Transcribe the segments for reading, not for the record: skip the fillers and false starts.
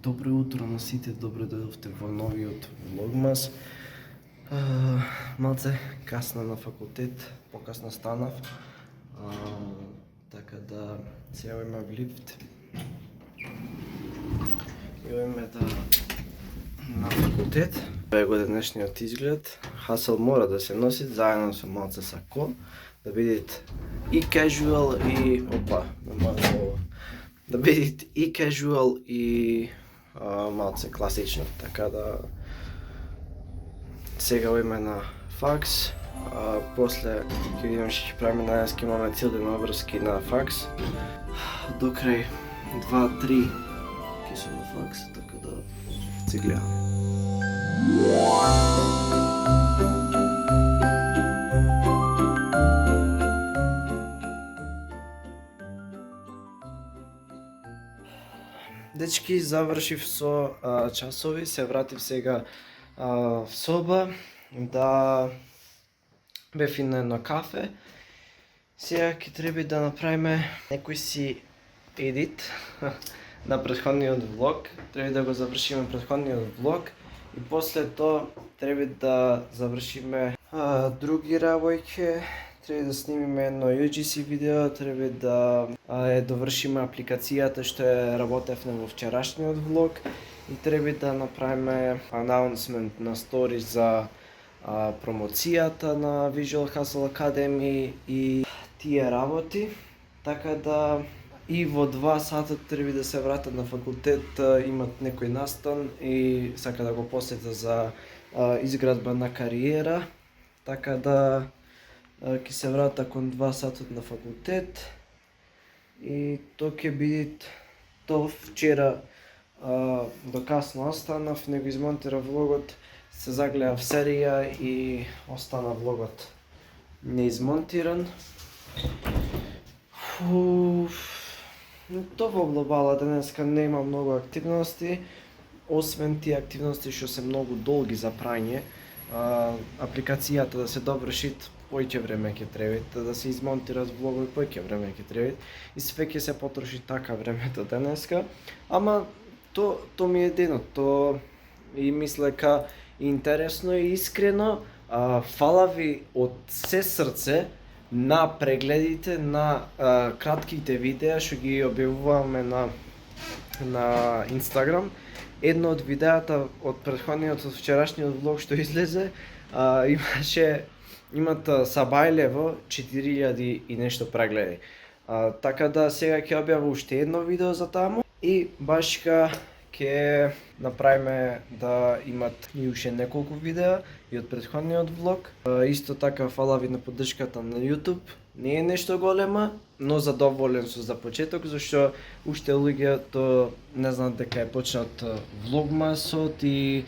Добро утро на сите, добро дојдовте во новиот влогмас. Малце касно на факултет, покасно станав. Така да сега имам лифт. Идеме на факултет. Бе го денешниот изглед. Хасел мора да се носи заедно со малце сако, да бидат и casual и да бидат и casual и малце класично, така да сега ојме на факс, после ќе видиме што ќе правиме најас, ќе имаме цел ден обврски на факс. До крај 2-3 ќе сум на факс, така да се гледаме. Дечки, завршив со часови, се вратив сега в соба, да бев и на едно кафе. Сега ќе треба да направиме некој си едит на претходниот влог. Треба да го завршиме претходниот влог и после тоа треба да завршиме други работи. Треба да снимиме едно UGC видео, треба да довршиме апликацијата што работевме во вчерашниот влог и треба да направиме announcement на stories за промоцијата на Visual Hustle Academy и тие работи. Така да и во 2 сата треба да се вратат на факултет, имат некој настан и сака да го посетат за изградба на кариера. Така да ќе се врата кон 2 сатот на факултет и тоа ќе биде тоа. Вчера до касно останав, не го измонтирав влогот, се загледав серија и остана влогот неизмонтиран. Тоа во глобала денеска нема многу активности, освен тие активности што се многу долги за прање. Апликацијата да се доврши, поќе време ќе треба, да се измонтират влогови, поќе време ќе треба и све ќе се потроши така времето денеска. Ама то ми е денот, то и мисля дека интересно и искрено. Фала ви од се срце на прегледите на кратките видеа што ги објавуваме на Инстаграм. Едно од видеата од претходниот, од вчерашниот влог што излезе, имат сабајлево 4000 и нешто прегледи. Така да сега ќе објавам уште едно видео за таму и башка ќе направиме да имат и уште неколку видеа и од претходниот влог. Исто така фала ви на поддршката на YouTube. Не е нешто голема, но задоволен сум за почеток, зашто уште луѓето не знаат дека е почнат влогмасот и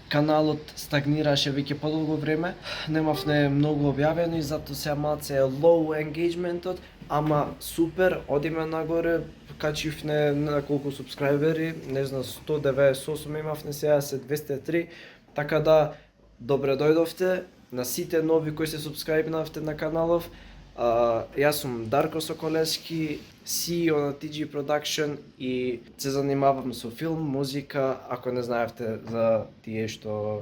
каналот стагнираше веќе подолго време. Немавме многу објавено и затоа сега малце е low engagementот, ама супер, одиме нагоре, качивме неколку субскрајбери, не знам, 198 имавме, сега се 203, така да добре дојдовте на сите нови кои се субскрајбнавте на каналов. Јас сум Дарко Соколевски, CEO на TG Production и се занимавам со филм, музика, ако не знаевте за тие што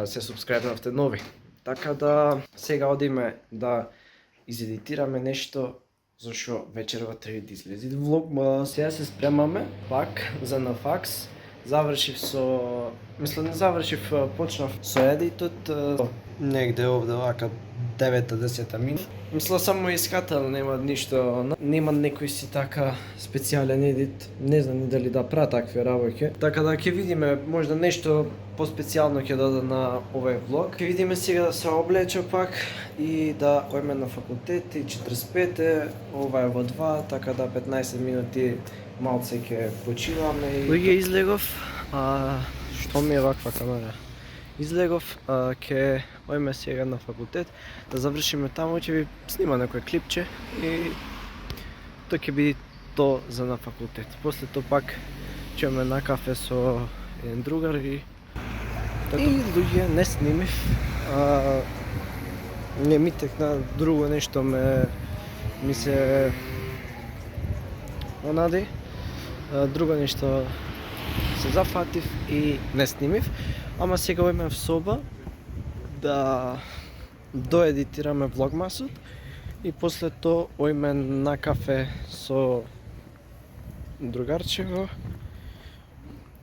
се субскрајбнавте нови. Така да сега одиме да изедитираме нешто, зашто вечерва треба да излезе влог. Сега се спремаме пак за на факс. Завршив со... не завршив, почнав со едитот негде овде вака 9-10 минути. Мисла само искател, нема ништо, нема некој си така специјален едит, не знам ни дали да прават такви работи. Така да ќе видиме, можда нешто поспецијално ќе дода на овој влог. Ќе видиме сега да се облече пак и да ојме на факултет и 45 ова е во 2, така да 15 минути малце ќе почиваме и... Луѓе, излегов, што ми е ваква камера? Излегов, ќе ојме сега на факултет, да завршиме таму, ќе ви снима некој клипче и тоа ќе биде то за на факултет. После тоа пак ќе ојме на кафе со еден другар и луѓе, не снимив, не ми текна друго нешто ми се онади. Друго нешто се зафатив и не снимив, ама сега ојме в соба да доедитираме влогмасот и после тоа ојме на кафе со другарчево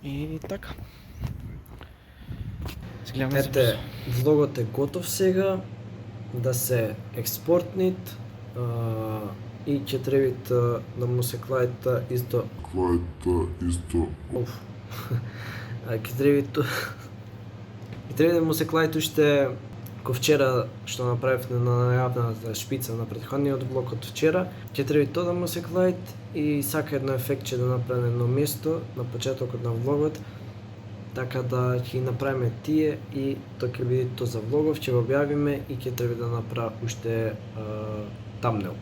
и така. Ете, влогот е готов сега да се експортнит и ќе требит да му се клајта исто. Ќе треба да му се клајта уште ко вчера што направивме на најавната шпица на претходниот влог од вчера. Ќе треба тоа да му се клајт и сака едно ефектче да направи на едно место на почетокот на влогот, така да ќе направиме тие и тоа ќе биде тоа за влогов, ќе го објавиме и ќе треба да направи уште тамнел.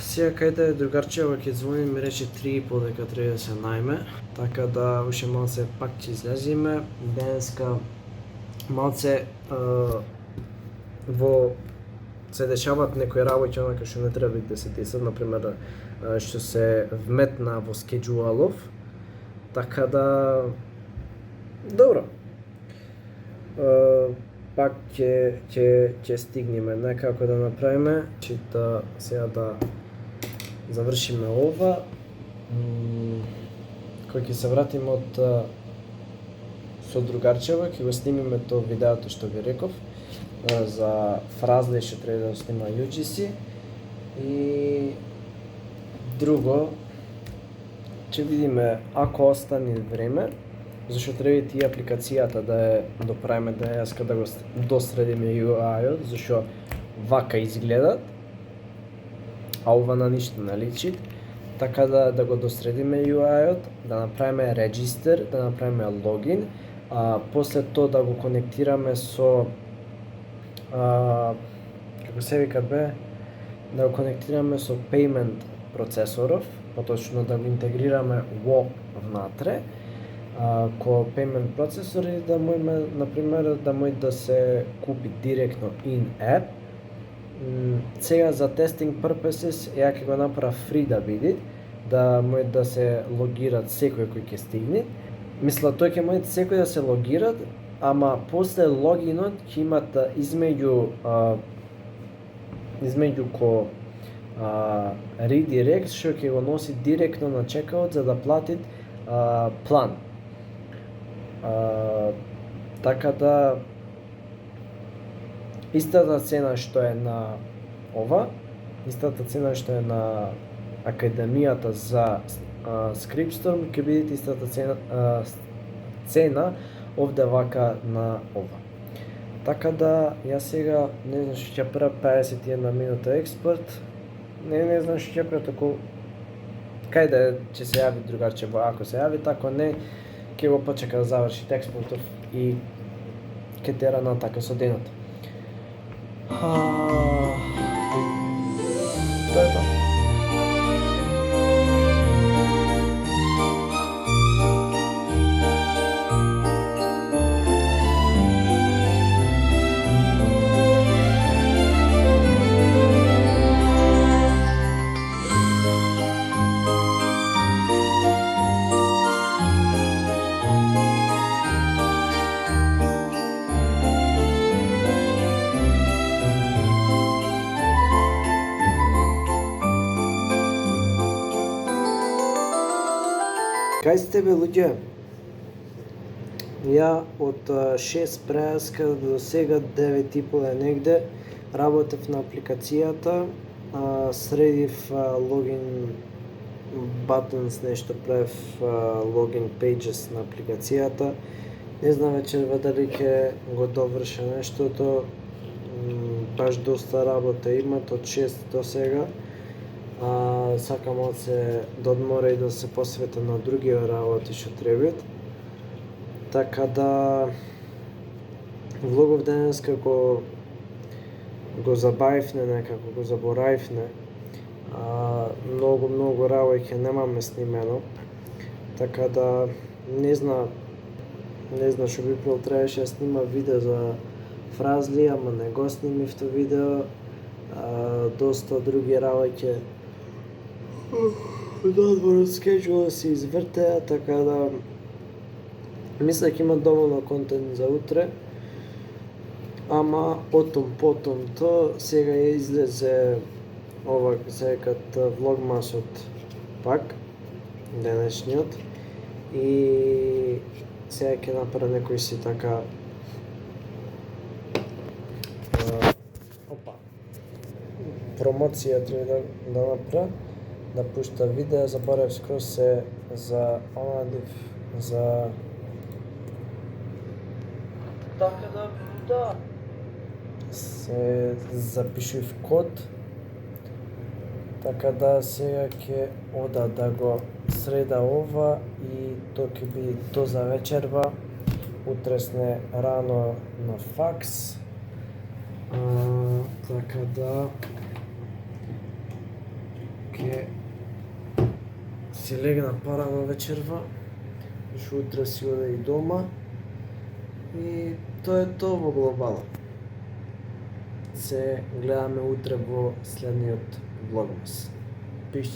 Сега кајде другарчева ќе звони ми рече 3:30 дека треба да се најме, така да уште малце пак ќе излеземе. Денеска малце во се дешаваат некои работи онака што не треба да се десат, например што се вметна во скеџуалов, така да добро. Пак ќе стигнеме некако да направиме, да сега да завршиме ова. Кога ќе се вратиме од со другарчева, ќе го снимиме тоа видеото што ви реков за фразли што треба да снима UGC и друго ќе видиме ако остане време, зашто треба и апликацијата да ја доправиме денеска да го достредиме UI-от, зашто вака изгледат, а ова на ништо не личи, така да го достредиме UI-от, да направиме регистер, да направиме логин, после тоа да го конектираме со како се вика бе, да го конектираме со payment процесоров, поточно да го интегрираме во внатре, ко payment процесори да можеме, например, да може да се купи директно in-app. Сега за testing purposes ја ќе го направам free да биде, да може да се логират секој кој ќе стигне. Мисла, тој ќе може секој да се логират, ама после логинот ќе имат измеѓу ко redirect што ќе го носи директно на чекаут за да платит план. Така да истата цена што е на ова, истата цена што е на академијата за Scriptstorm ќе биде истата цена овде вака на ова. Така да јас сега не знам што ќе правам 51 минута експорт. Не знам што ќе правам, тако кајде ќе се јави другарче, ако се јави, тако не ќе го почека да заврши експортов и ќе тера натака со денот. Тоа е тоа. Кај сте бе луѓе? Ја од 6 преска до сега 9:30 негде работев на апликацијата, средив логин buttons, нешто правев логин pages на апликацијата. Не знам вечерва дали ќе го доврша нештото, баш доста работа има од 6 до сега. Сакам да се одмора и да се посветам на други работи што требат. Така да влогов денеска го забавивне некако, го заборавивне. Многу работи ќе немаме снимено. Така да не знам што би прво требаше да снима видео за фразли, ама не го снимив тоа видео. Доста други работи надвор скеџула се извртеа, така да мислам дека има доволно контент за утре. Ама потом сега излезе ова се викат влогмасот пак денешниот и сега ќе направам некои си така промоција треба да направам, да пушта видео, заборев скроз се за за така да се запишив код, така да сега ќе ода да го среда ова и тоа ќе биде то за вечерва, утресне рано на факс, така да ќе си легна порано вечерва, што утре си оде и дома и тоа е тоа во глобала. Се гледаме утре во следниот влогмас. Пиш!